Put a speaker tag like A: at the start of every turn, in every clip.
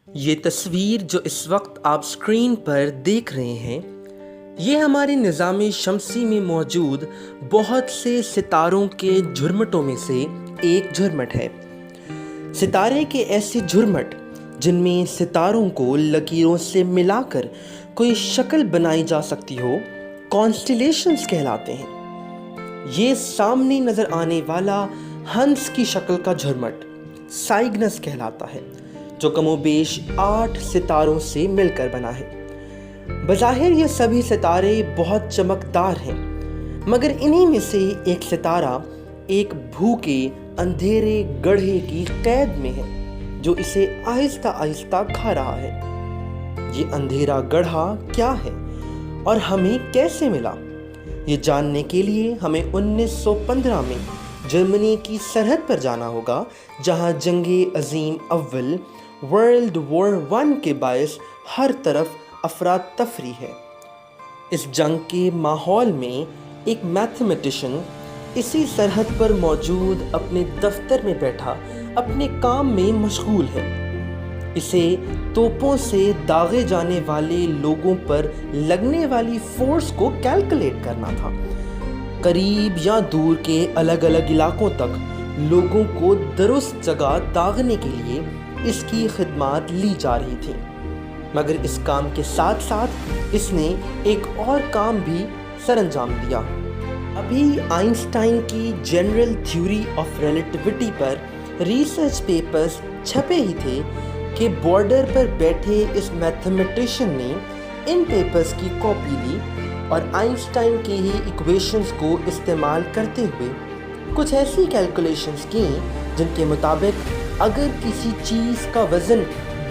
A: یہ تصویر جو اس وقت آپ اسکرین پر دیکھ رہے ہیں، یہ ہمارے نظام شمسی میں موجود بہت سے ستاروں کے جھرمٹوں میں سے ایک جھرمٹ ہے۔ ستارے کے ایسے جھرمٹ جن میں ستاروں کو لکیروں سے ملا کر کوئی شکل بنائی جا سکتی ہو، کانسٹیلیشنز کہلاتے ہیں۔ یہ سامنے نظر آنے والا ہنس کی شکل کا جھرمٹ سائگنس کہلاتا ہے، جو کم و بیش 8 ستاروں سے مل کر بنا ہے۔ بظاہر یہ سبھی ستارے بہت چمکدار ہیں، مگر انہی میں سے ایک ستارہ ایک بھوکے اندھیرے گڑھے کی قید میں ہے جو اسے آہستہ آہستہ کھا رہا ہے۔ یہ اندھیرا گڑھا کیا ہے اور ہمیں کیسے ملا؟ یہ جاننے کے لیے ہمیں 1915 میں جرمنی کی سرحد پر جانا ہوگا، جہاں جنگ عظیم اول ورلڈ وار 1 کے باعث ہر طرف افراتفری ہے۔ اس جنگ کے ماحول میں ایک میتھمیٹیشین اسی سرحد پر موجود اپنے دفتر میں بیٹھا اپنے کام میں مشغول ہے۔ اسے توپوں سے داغے جانے والے لوگوں پر لگنے والی فورس کو کیلکولیٹ کرنا تھا۔ قریب یا دور کے الگ الگ علاقوں تک لوگوں کو درست جگہ داغنے کے لیے اس کی خدمات لی جا رہی تھی، مگر اس کام کے ساتھ ساتھ اس نے ایک اور کام بھی سر انجام دیا۔ ابھی آئنسٹائن کی general theory of relativity per research papers چھپے ہی تھے کہ بارڈر پر بیٹھے اس میتھمیٹیشین نے ان پیپرز کی کاپی لی اور آئنسٹائن کی ہی ایکویشنز کو استعمال کرتے ہوئے کچھ ایسی کیلکولیشنز کی جن کے مطابق اگر کسی چیز کا وزن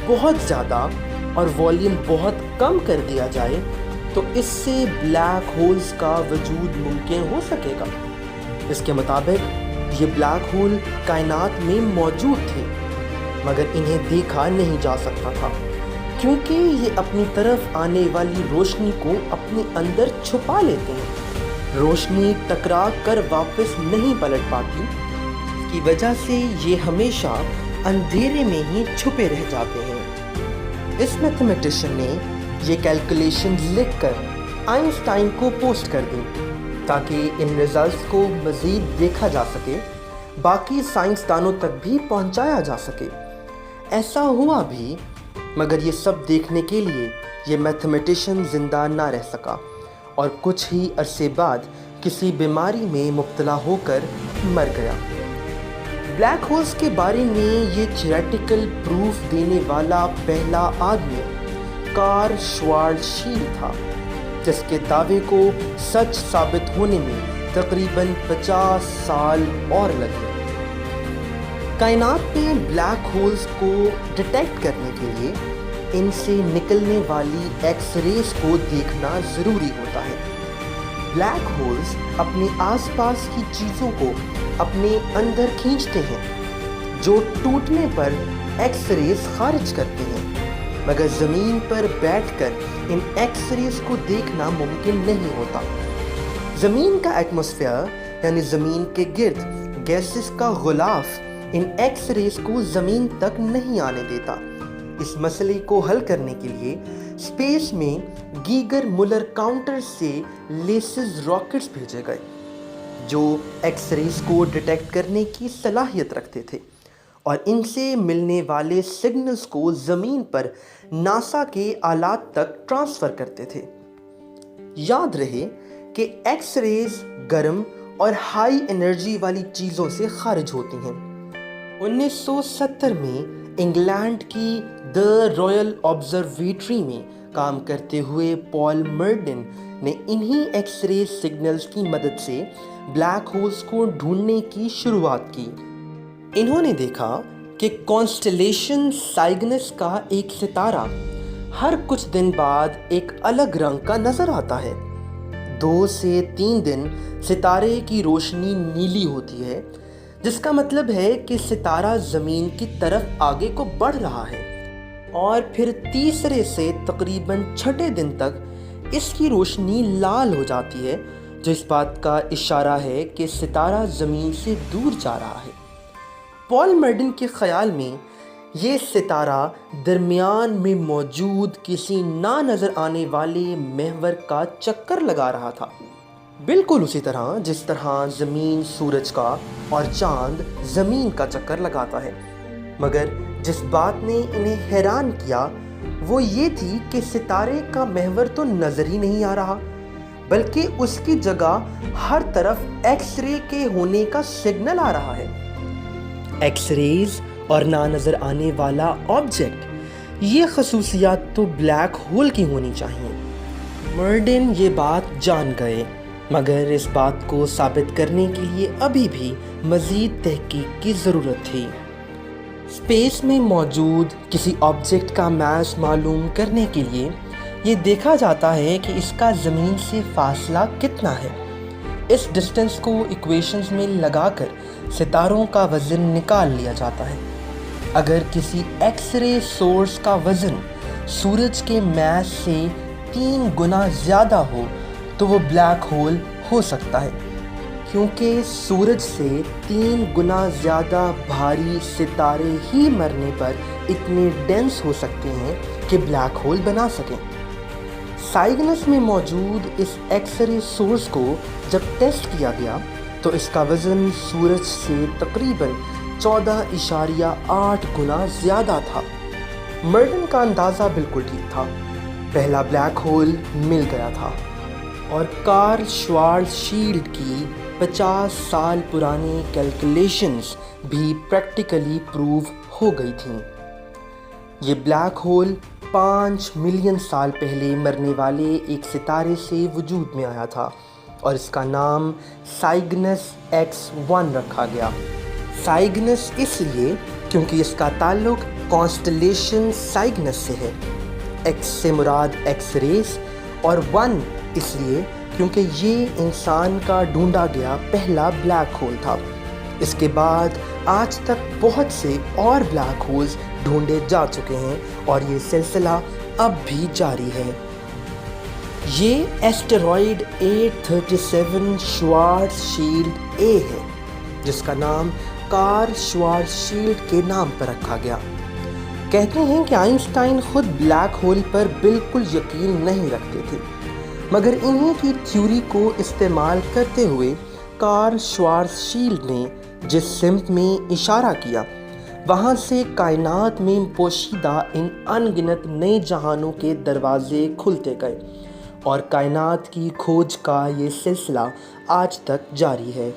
A: بہت زیادہ اور والیوم بہت کم کر دیا جائے تو اس سے بلیک ہولز کا وجود ممکن ہو سکے گا۔ اس کے مطابق یہ بلیک ہول کائنات میں موجود تھے، مگر انہیں دیکھا نہیں جا سکتا تھا کیونکہ یہ اپنی طرف آنے والی روشنی کو اپنے اندر چھپا لیتے ہیں۔ روشنی ٹکرا کر واپس نہیں پلٹ پاتی، اس کی وجہ سے یہ ہمیشہ اندھیرے میں ہی چھپے رہ جاتے ہیں۔ اس میتھمیٹیشین نے یہ کیلکولیشن لکھ کر آئنسٹائن کو پوسٹ کر دی تاکہ ان ریزلٹس کو مزید دیکھا جا سکے، باقی سائنسدانوں تک بھی پہنچایا جا سکے۔ ایسا ہوا بھی، مگر یہ سب دیکھنے کے لیے یہ میتھمیٹیشین زندہ نہ رہ سکا اور کچھ ہی عرصے بعد کسی بیماری میں مبتلا ہو کر مر گیا۔ بلیک ہولز کے بارے میں یہ تھیوریٹیکل پروف دینے والا پہلا آدمی کارل شوارزشیلڈ تھا، جس کے دعوے کو سچ ثابت ہونے میں تقریباً 50 سال اور لگے۔ کائنات میں بلیک ہولز کو ڈیٹیکٹ کرنے کے لیے ان سے نکلنے والی ایکس ریز کو دیکھنا ضروری ہوتا ہے۔ بلیک ہولز اپنے آس پاس کی چیزوں کو اپنے اندر کھینچتے ہیں جو ٹوٹنے پر ایکس ریز خارج کرتے ہیں، مگر زمین پر بیٹھ کر ان ایکس ریز کو دیکھنا ممکن نہیں ہوتا۔ زمین کا ایٹماسفیئر یعنی زمین کے گرد گیسز کا غلاف ان ایکس ریز کو زمین تک نہیں آنے دیتا۔ اس مسئلے کو حل کرنے کے لیے اسپیس میں گیگر مولر کاؤنٹر سے لیسز راکٹس بھیجے گئے جو ایکس ریز کو ڈیٹیکٹ کرنے کی صلاحیت رکھتے تھے اور ان سے ملنے والے سگنلز کو زمین پر ناسا کے آلات تک ٹرانسفر کرتے تھے۔ یاد رہے کہ ایکس ریز گرم اور ہائی انرجی والی چیزوں سے خارج ہوتی ہیں۔ 1970 میں انگلینڈ کی دی رائل آبزرویٹری میں کام کرتے ہوئے پال مرڈن نے انہی ایکس رے سگنلز کی مدد سے بلیک ہولز کو ڈھونڈنے کی شروعات کی۔ انہوں نے دیکھا کہ کانسٹیلیشن سائگنس کا ایک ستارہ ہر کچھ دن بعد ایک الگ رنگ کا نظر آتا ہے۔ 2 سے 3 دن ستارے کی روشنی نیلی ہوتی ہے، جس کا مطلب ہے کہ ستارہ زمین کی طرف آگے کو بڑھ رہا ہے، اور پھر تیسرے سے تقریباً 6 دن تک اس کی روشنی لال ہو جاتی ہے جو اس بات کا اشارہ ہے کہ ستارہ زمین سے دور جا رہا ہے۔ پال مرڈن کے خیال میں یہ ستارہ درمیان میں موجود کسی نہ نظر آنے والے محور کا چکر لگا رہا تھا، بالکل اسی طرح جس طرح زمین سورج کا اور چاند زمین کا چکر لگاتا ہے۔ مگر جس بات نے انہیں حیران کیا وہ یہ تھی کہ ستارے کا محور تو نظر ہی نہیں آ رہا، بلکہ اس کی جگہ ہر طرف ایکس رے کے ہونے کا سگنل آ رہا ہے۔ ایکس ریز اور نہ نظر آنے والا آبجیکٹ، یہ خصوصیات تو بلیک ہول کی ہونی چاہیے۔ مرڈن یہ بات جان گئے، مگر اس بات کو ثابت کرنے کے لیے ابھی بھی مزید تحقیق کی ضرورت تھی۔ اسپیس میں موجود کسی آبجیکٹ کا ماس معلوم کرنے کے لیے یہ دیکھا جاتا ہے کہ اس کا زمین سے فاصلہ کتنا ہے۔ اس ڈسٹنس کو ایکویشنز میں لگا کر ستاروں کا وزن نکال لیا جاتا ہے۔ اگر کسی ایکس رے سورس کا وزن سورج کے ماس سے 3 گنا زیادہ ہو تو وہ بلیک ہول ہو سکتا ہے، کیونکہ سورج سے 3 گنا زیادہ بھاری ستارے ہی مرنے پر اتنے ڈینس ہو سکتے ہیں کہ بلیک ہول بنا سکیں۔ سائگنس میں موجود اس ایکس رے سورس کو جب ٹیسٹ کیا گیا تو اس کا وزن سورج سے تقریباً 14.8 گنا زیادہ تھا۔ مرڈن کا اندازہ بالکل ٹھیک تھا، پہلا بلیک ہول مل گیا تھا، اور کارل شوارزشیلڈ کی 50 سال پرانی کیلکولیشنز بھی پریکٹیکلی پروو ہو گئی تھیں۔ یہ بلیک ہول 5 ملین سال پہلے مرنے والے ایک ستارے سے وجود میں آیا تھا، اور اس کا نام سائگنس X1 رکھا گیا۔ سائگنس اس لیے کیونکہ اس کا تعلق کانسٹلیشن سائگنس سے ہے، X سے مراد ایکس ریز، اور 1 اس لیے کیونکہ یہ انسان کا ڈھونڈا گیا پہلا بلیک ہول تھا۔ اس کے بعد آج تک بہت سے اور بلیک ہولز ڈھونڈے جا چکے ہیں، اور یہ سلسلہ اب بھی جاری ہے۔ یہ ایسٹرائیڈ 837 شوارزشیلڈ اے ہے، جس کا نام کارل شوارزشیلڈ کے نام پر رکھا گیا۔ کہتے ہیں کہ آئنسٹائن خود بلیک ہول پر بالکل یقین نہیں رکھتے تھے، مگر انہی کی تھیوری کو استعمال کرتے ہوئے کارل شوارزشیلڈ نے جس سمت میں اشارہ کیا وہاں سے کائنات میں پوشیدہ ان ان گنت نئے جہانوں کے دروازے کھلتے گئے، اور کائنات کی کھوج کا یہ سلسلہ آج تک جاری ہے۔